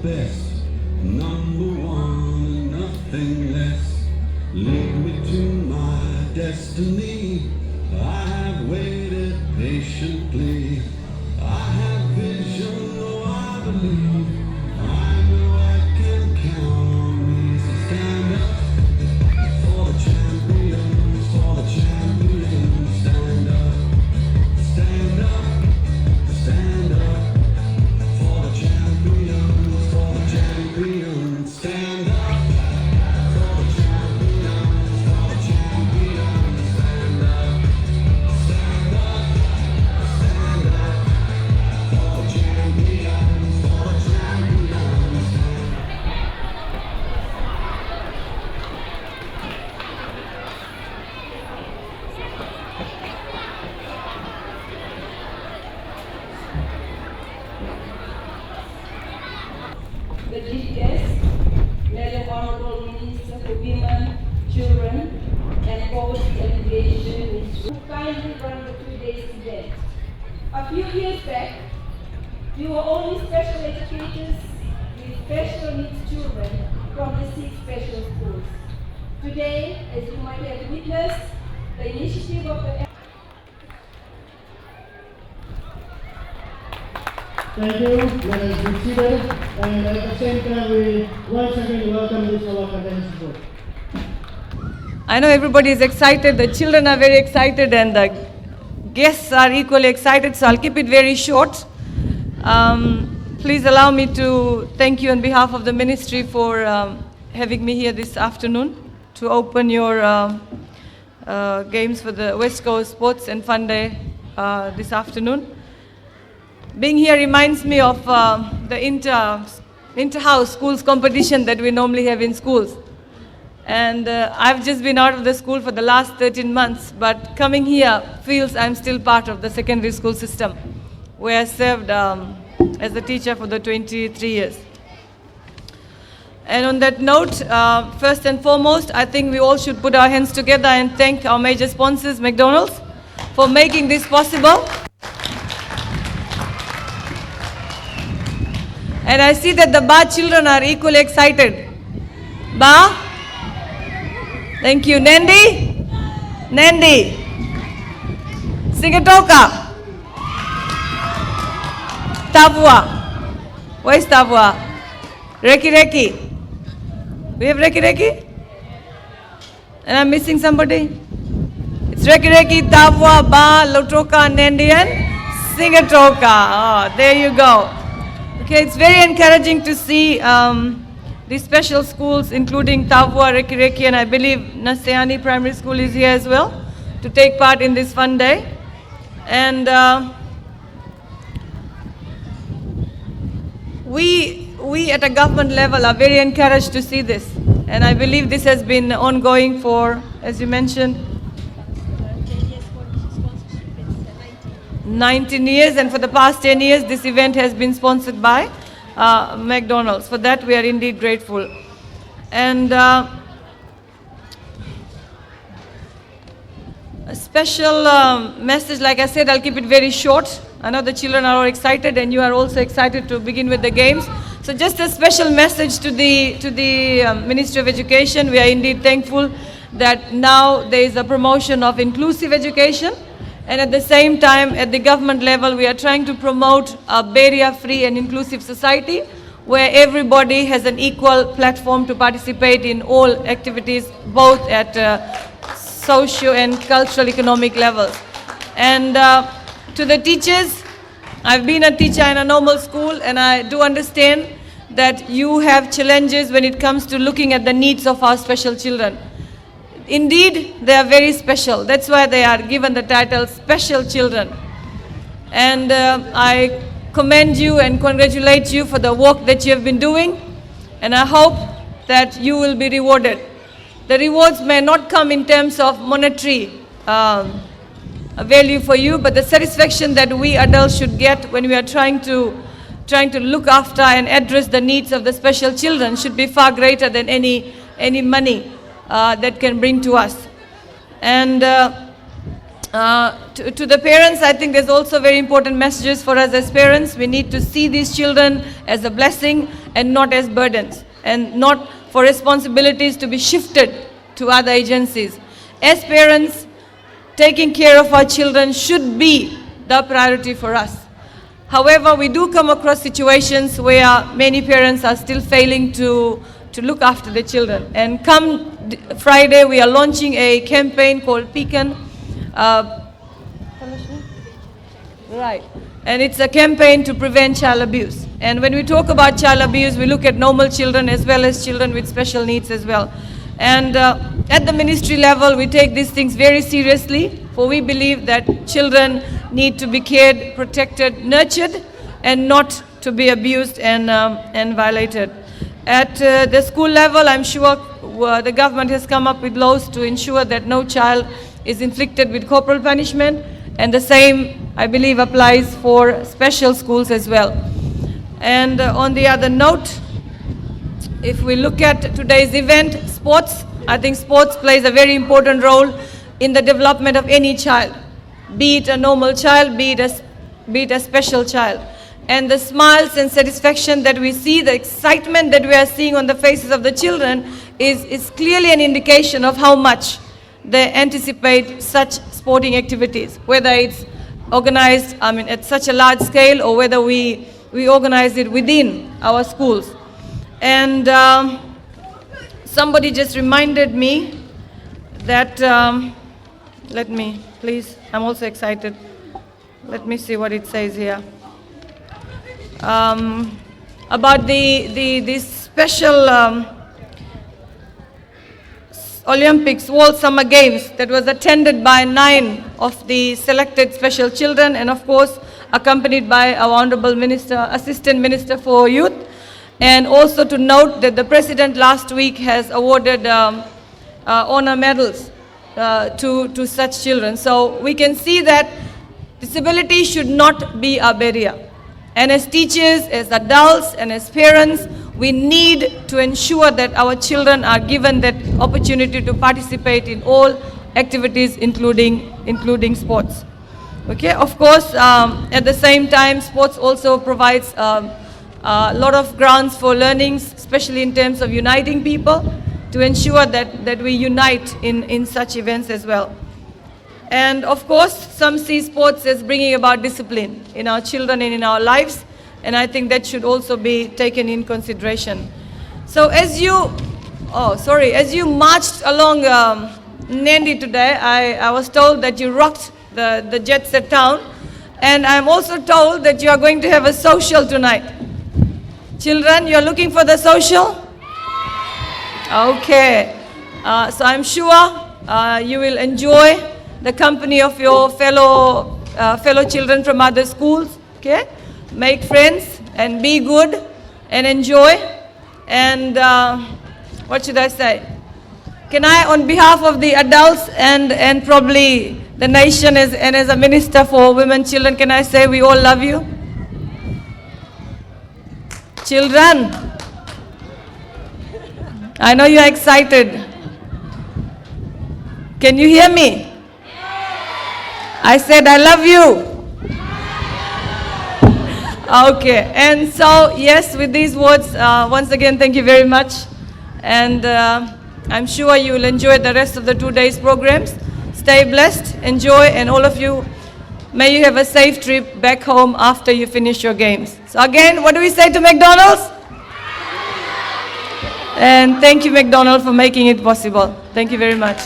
best, number one, nothing less. Lead me to my destiny. I have waited patiently. I have vision, though I believe. I know I can count on me. So stand up for the champions, for the champions. Stand up, stand up, stand up for the champions, for the champions. Stand up for the champions, for the champions. Stand up, stand up, stand up for the champions, for the champions. The chief guest, Madam Honorable Minister for Women, Children, and Poverty Alleviation, who kindly run the 2 days event. A few years back, we were only special educators with special needs children from the 6 special schools. Today, as you might have witnessed, the initiative of the Thank you. Let us be seated. And at the same time, we once again welcome this our academic board. I know everybody is excited, the children are very excited and the guests are equally excited, so I'll keep it very short. Please allow me to thank you on behalf of the ministry for having me here this afternoon to open your games for the Westcose Sports and Fun Day this afternoon. Being here reminds me of the inter-house schools competition that we normally have in schools. And I've just been out of the school for the last 13 months, but coming here feels I'm still part of the secondary school system, where I served as a teacher for the 23 years. And on that note, first and foremost, I think we all should put our hands together and thank our major sponsors, McDonald's, for making this possible. And I see that the Ba children are equally excited. Ba? Thank you. Nandi? Nandi? Singatoka? Tavua? Where's Tavua? Reki Reki? We have Reki Reki? And I'm missing somebody? It's Reki Reki, Tavua, Ba, Lotoka, Nandi and Singatoka. Oh, there you go. Okay, it's very encouraging to see these special schools, including Tavua, Reki Reki, and I believe Naseani Primary School is here as well, to take part in this fun day. And we at a government level are very encouraged to see this. And I believe this has been ongoing for, as you mentioned, 19 years, and for the past 10 years this event has been sponsored by McDonald's. For that we are indeed grateful. And a special message, like I said, I'll keep it very short. I know the children are all excited and you are also excited to begin with the games. So just a special message to the Ministry of Education. We are indeed thankful that now there is a promotion of inclusive education. And at the same time, at the government level, we are trying to promote a barrier-free and inclusive society where everybody has an equal platform to participate in all activities, both at socio and cultural economic levels. And to the teachers, I've been a teacher in a normal school, and I do understand that you have challenges when it comes to looking at the needs of our special children. Indeed, they are very special. That's why they are given the title Special Children. And I commend you and congratulate you for the work that you have been doing. And I hope that you will be rewarded. The rewards may not come in terms of monetary value for you, but the satisfaction that we adults should get when we are trying to look after and address the needs of the special children should be far greater than any money that can bring to us. And to the parents, I think there's also very important messages for us as parents. We need to see these children as a blessing and not as burdens, and not for responsibilities to be shifted to other agencies. As parents, taking care of our children should be the priority for us. However, we do come across situations where many parents are still failing to look after the children. And come Friday, we are launching a campaign called Pecan. Right. And it's a campaign to prevent child abuse. And when we talk about child abuse, we look at normal children as well as children with special needs as well. And at the ministry level, we take these things very seriously, for we believe that children need to be cared, protected, nurtured, and not to be abused and violated. At the school level, I'm sure the government has come up with laws to ensure that no child is inflicted with corporal punishment, and the same, I believe, applies for special schools as well. And on the other note, if we look at today's event, sports, I think sports plays a very important role in the development of any child, be it a normal child, be it a special child. And the smiles and satisfaction that we see, the excitement that we are seeing on the faces of the children is clearly an indication of how much they anticipate such sporting activities, whether it's organized at such a large scale or whether we organize it within our schools. And somebody just reminded me that, let me, please, I'm also excited. Let me see what it says here. About this special Olympics, World Summer Games, that was attended by 9 of the selected special children, and of course accompanied by our Honorable Minister, Assistant Minister for Youth. And also to note that the President last week has awarded honor medals to such children. So we can see that disability should not be a barrier. And as teachers, as adults, and as parents, we need to ensure that our children are given that opportunity to participate in all activities, including sports. Okay, of course, at the same time, sports also provides a lot of grounds for learnings, especially in terms of uniting people, to ensure that we unite in such events as well. And of course, some see sports as bringing about discipline in our children and in our lives, and I think that should also be taken in consideration. So as you marched along Nandi today, I was told that you rocked the jet set town, and I'm also told that you are going to have a social tonight. Children, you're looking for the social? Okay. So I'm sure you will enjoy the company of your fellow children from other schools. Okay? Make friends and be good and enjoy. And what should I say? Can I, on behalf of the adults and probably the nation and as a minister for women, children, can I say we all love you? Children, I know you're excited. Can you hear me? I said I love you. Okay, and so yes, with these words, once again, thank you very much. And I'm sure you will enjoy the rest of the 2 days programs. Stay blessed, enjoy, and all of you, may you have a safe trip back home after you finish your games. So again, what do we say to McDonald's? And thank you, McDonald's, for making it possible. Thank you very much.